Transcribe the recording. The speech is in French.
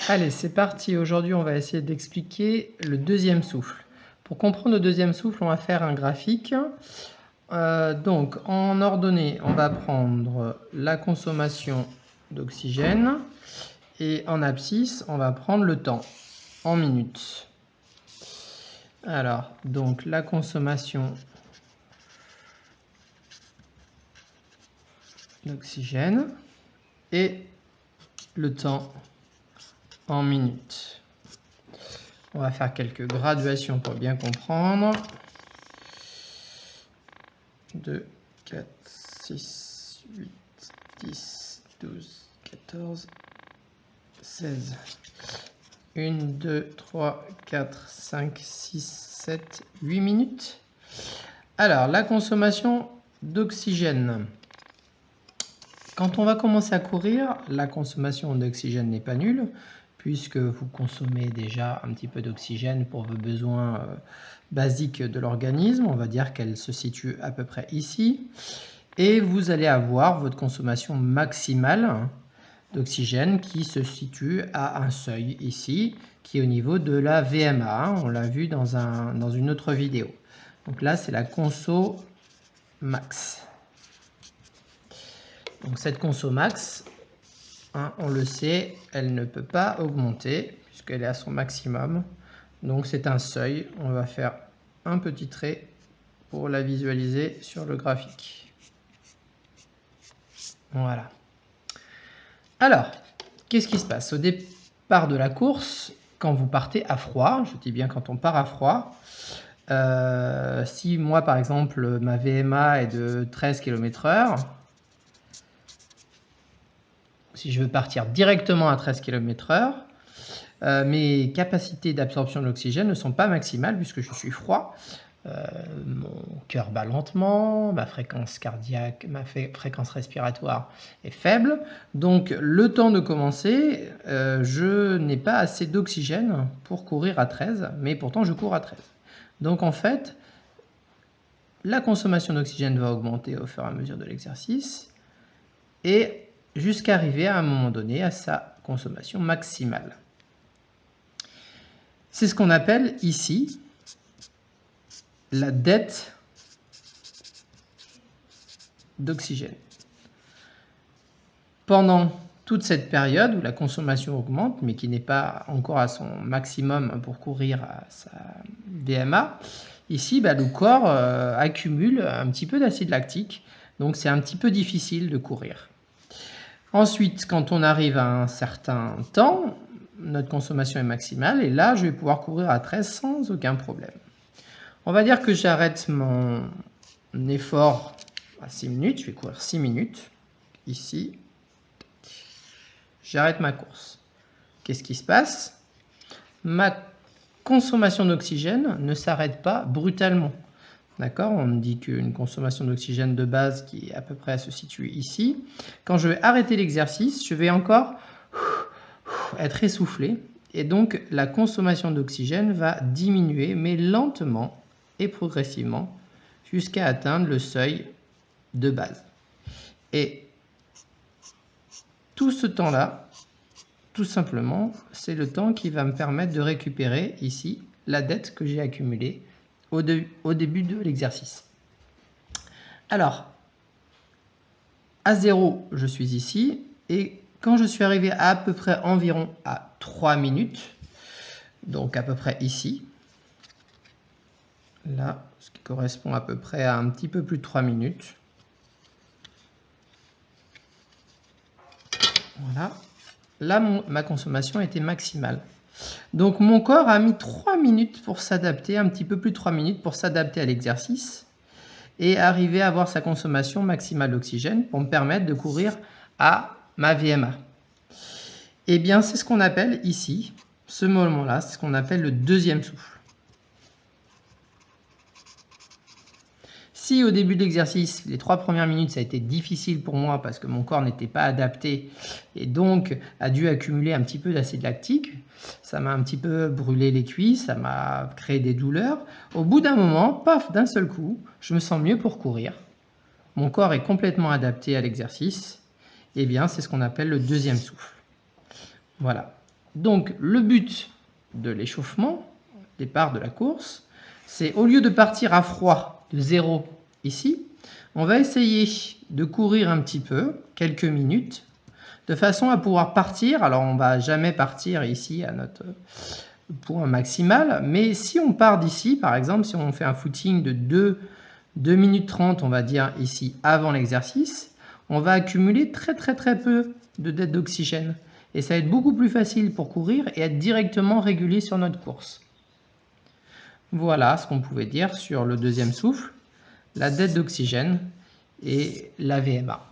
Allez, c'est parti. Aujourd'hui, on va essayer d'expliquer le deuxième souffle. Pour comprendre le deuxième souffle, on va faire un graphique. Donc, en ordonnée, on va prendre la consommation d'oxygène et en abscisse, on va prendre le temps en minutes. Alors, donc la consommation d'oxygène et le temps en minutes. On va faire quelques graduations pour bien comprendre. 2, 4, 6, 8, 10, 12, 14, 16. 1, 2, 3, 4, 5, 6, 7, 8 minutes. Alors, la consommation d'oxygène. Quand on va commencer à courir, la consommation d'oxygène n'est pas nulle, puisque vous consommez déjà un petit peu d'oxygène pour vos besoins basiques de l'organisme. On va dire qu'elle se situe à peu près ici. Et vous allez avoir votre consommation maximale d'oxygène qui se situe à un seuil ici, qui est au niveau de la VMA. On l'a vu dans une autre vidéo. Donc là, c'est la conso max. Donc cette conso max, on le sait, elle ne peut pas augmenter puisqu'elle est à son maximum. Donc c'est un seuil. On va faire un petit trait pour la visualiser sur le graphique. Voilà. Alors, qu'est-ce qui se passe? Au départ de la course, quand vous partez à froid, je dis bien quand on part à froid, si moi par exemple ma VMA est de 13 km/h, si je veux partir directement à 13 km/h, mes capacités d'absorption de l'oxygène ne sont pas maximales puisque je suis froid. Mon cœur bat lentement, ma fréquence cardiaque, ma fréquence respiratoire est faible. Donc le temps de commencer, je n'ai pas assez d'oxygène pour courir à 13, mais pourtant je cours à 13. Donc en fait, la consommation d'oxygène va augmenter au fur et à mesure de l'exercice et jusqu'à arriver à un moment donné à sa consommation maximale. C'est ce qu'on appelle ici la dette d'oxygène. Pendant toute cette période où la consommation augmente, mais qui n'est pas encore à son maximum pour courir à sa VMA, ici, le corps accumule un petit peu d'acide lactique, donc c'est un petit peu difficile de courir. Ensuite, quand on arrive à un certain temps, notre consommation est maximale, et là, je vais pouvoir courir à 13 sans aucun problème. On va dire que j'arrête mon effort à 6 minutes, je vais courir 6 minutes, ici. J'arrête ma course. Qu'est-ce qui se passe? Ma consommation d'oxygène ne s'arrête pas brutalement. D'accord? On dit qu'une consommation d'oxygène de base qui à peu près se situe ici. Quand je vais arrêter l'exercice, je vais encore être essoufflé. Et donc, la consommation d'oxygène va diminuer, mais lentement et progressivement, jusqu'à atteindre le seuil de base. Et tout ce temps-là, tout simplement, c'est le temps qui va me permettre de récupérer ici la dette que j'ai accumulée au début de l'exercice. Alors, à 0, je suis ici, et quand je suis arrivé à peu près environ à 3 minutes, donc à peu près ici, là, ce qui correspond à peu près à un petit peu plus de 3 minutes, voilà, là, ma consommation était maximale. Donc mon corps a mis 3 minutes pour s'adapter, un petit peu plus de 3 minutes pour s'adapter à l'exercice et arriver à avoir sa consommation maximale d'oxygène pour me permettre de courir à ma VMA. Eh bien, c'est ce qu'on appelle ici, ce moment-là, c'est ce qu'on appelle le deuxième souffle. Si au début de l'exercice, les 3 premières minutes, ça a été difficile pour moi parce que mon corps n'était pas adapté et donc a dû accumuler un petit peu d'acide lactique, ça m'a un petit peu brûlé les cuisses, ça m'a créé des douleurs. Au bout d'un moment, paf, d'un seul coup, je me sens mieux pour courir. Mon corps est complètement adapté à l'exercice. Eh bien, c'est ce qu'on appelle le deuxième souffle. Voilà. Donc, le but de l'échauffement, départ de la course, c'est au lieu de partir à froid de 0 ici, on va essayer de courir un petit peu, quelques minutes, de façon à pouvoir partir. Alors, on ne va jamais partir ici à notre point maximal, mais si on part d'ici, par exemple, si on fait un footing de 2 minutes 30, on va dire ici, avant l'exercice, on va accumuler très peu de dette d'oxygène. Et ça va être beaucoup plus facile pour courir et être directement régulier sur notre course. Voilà ce qu'on pouvait dire sur le deuxième souffle, la dette d'oxygène et la VMA.